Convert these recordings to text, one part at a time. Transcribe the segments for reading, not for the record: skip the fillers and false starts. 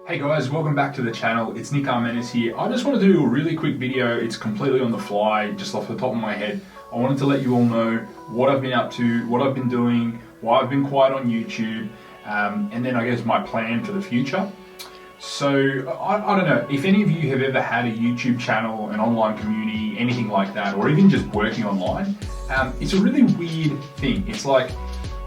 Hey guys, welcome back to the channel. It's Ecommerce here. I just wanted to do a really quick video. It's completely on the fly, just off the top of my head. I wanted to let you all know what I've been up to, what I've been doing, why I've been quiet on YouTube, and then I guess my plan for the future. So, I don't know, if any of you have ever had a YouTube channel, an online community, anything like that, or even just working online, it's a really weird thing. It's like,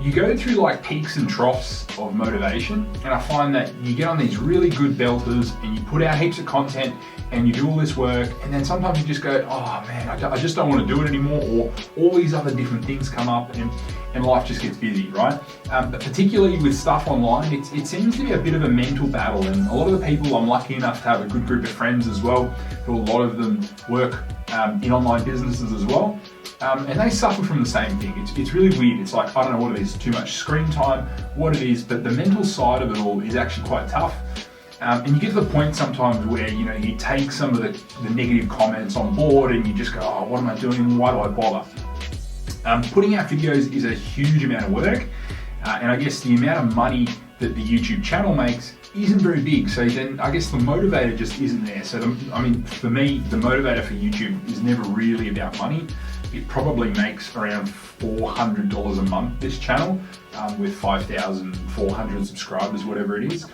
you go through like peaks and troughs of motivation, and I find that you get on these really good belters and you put out heaps of content and you do all this work, and then sometimes you just go, oh man, I just don't want to do it anymore, or all these other different things come up and life just gets busy, right? But particularly with stuff online, it seems to be a bit of a mental battle, and a lot of the people, I'm lucky enough to have a good group of friends as well, who a lot of them work in online businesses as well. And they suffer from the same thing. It's really weird. It's like, I don't know what it is, too much screen time, what it is, but the mental side of it all is actually quite tough. And you get to the point sometimes where, you know, you take some of the negative comments on board and you just go, oh, what am I doing? Why do I bother? Putting out videos is a huge amount of work. And I guess the amount of money that the YouTube channel makes isn't very big. So then I guess the motivator just isn't there. So, for me, the motivator for YouTube is never really about money. It probably makes around $400 a month, this channel, with 5,400 subscribers, whatever it is.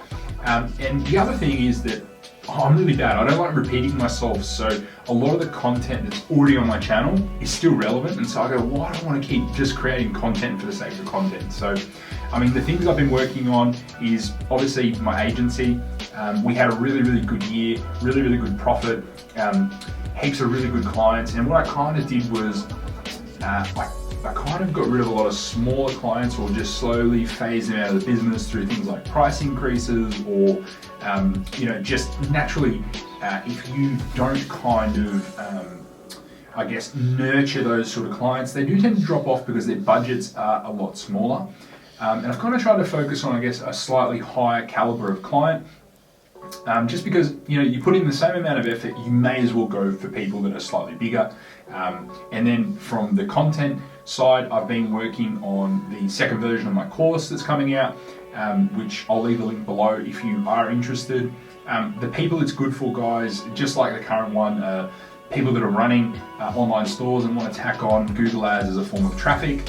And the other thing is that I'm really bad. I don't like repeating myself, so a lot of the content that's already on my channel is still relevant, and so I go, why do I want to keep just creating content for the sake of content? So, the things I've been working on is obviously my agency. We had a really, really good year, really, really good profit, heaps of really good clients, and what I kind of did was I kind of got rid of a lot of smaller clients, or just slowly phased them out of the business through things like price increases, or just naturally, if you don't kind of nurture those sort of clients, they do tend to drop off because their budgets are a lot smaller. And I've kind of tried to focus on, a slightly higher caliber of client. Just because, you put in the same amount of effort, you may as well go for people that are slightly bigger. And then from the content side, I've been working on the second version of my course that's coming out, which I'll leave a link below if you are interested. The people it's good for, guys, just like the current one, people that are running online stores and want to tack on Google Ads as a form of traffic,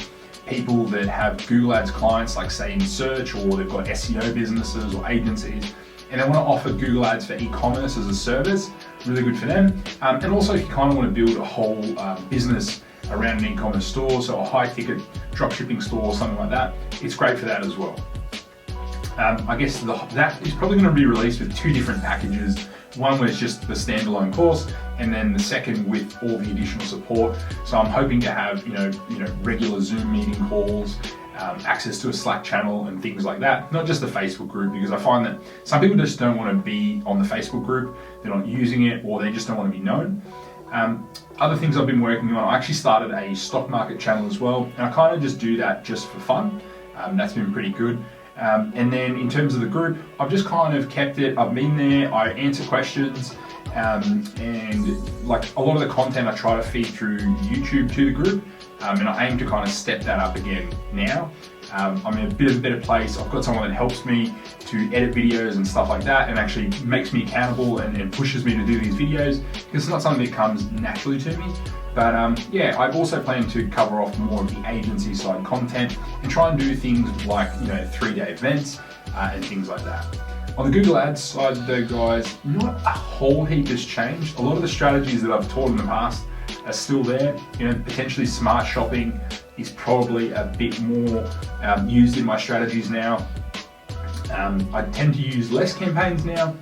people that have Google Ads clients, like say in search, or they've got SEO businesses or agencies, and they want to offer Google Ads for e-commerce as a service. Really good for them. And also, if you kind of want to build a whole business around an e-commerce store, so a high ticket dropshipping store or something like that, it's great for that as well. I guess that is probably going to be released with two different packages. One where it's just the standalone course, and then the second with all the additional support. So I'm hoping to have regular Zoom meeting calls, access to a Slack channel and things like that. Not just the Facebook group, because I find that some people just don't want to be on the Facebook group. They're not using it, or they just don't want to be known. Other things I've been working on, I actually started a stock market channel as well, and I kind of just do that just for fun. That's been pretty good. And then in terms of the group, I've just kind of kept it. I've been there, I answer questions, and like a lot of the content I try to feed through YouTube to the group, and I aim to kind of step that up again now. I'm in a bit of a better place. I've got someone that helps me to edit videos and stuff like that, and actually makes me accountable and pushes me to do these videos, because it's not something that comes naturally to me. But I've also planned to cover off more of the agency side content and try and do things like 3-day events and things like that. On the Google Ads side though, guys, not a whole heap has changed. A lot of the strategies that I've taught in the past are still there. Potentially smart shopping is probably a bit more used in my strategies now. I tend to use less campaigns now.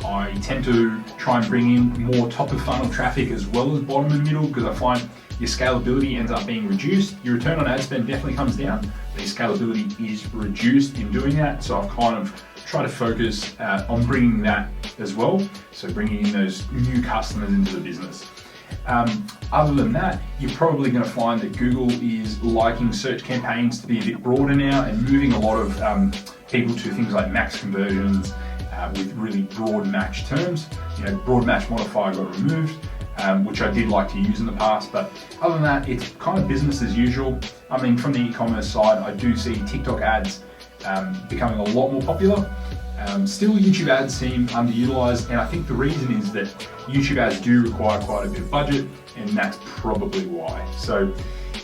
I tend to try and bring in more top of funnel traffic as well as bottom and middle, because I find your scalability ends up being reduced. Your return on ad spend definitely comes down, but your scalability is reduced in doing that. So I've kind of tried to focus on bringing that as well. So bringing in those new customers into the business. Other than that, you're probably going to find that Google is liking search campaigns to be a bit broader now, and moving a lot of people to things like max conversions, with really broad match terms. Broad match modifier got removed, which I did like to use in the past, but other than that, it's kind of business as usual. From the e-commerce side, I do see TikTok ads becoming a lot more popular. Still, YouTube ads seem underutilized, and I think the reason is that YouTube ads do require quite a bit of budget, and that's probably why. So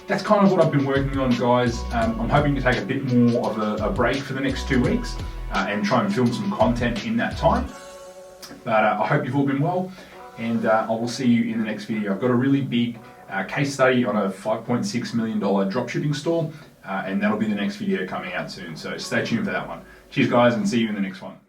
that's kind of what I've been working on, guys. I'm hoping to take a bit more of a break for the next 2 weeks and try and film some content in that time. But I hope you've all been well, and I will see you in the next video. I've got a really big case study on a $5.6 million dropshipping store, and that'll be the next video coming out soon. So stay tuned for that one. Cheers, guys, and see you in the next one.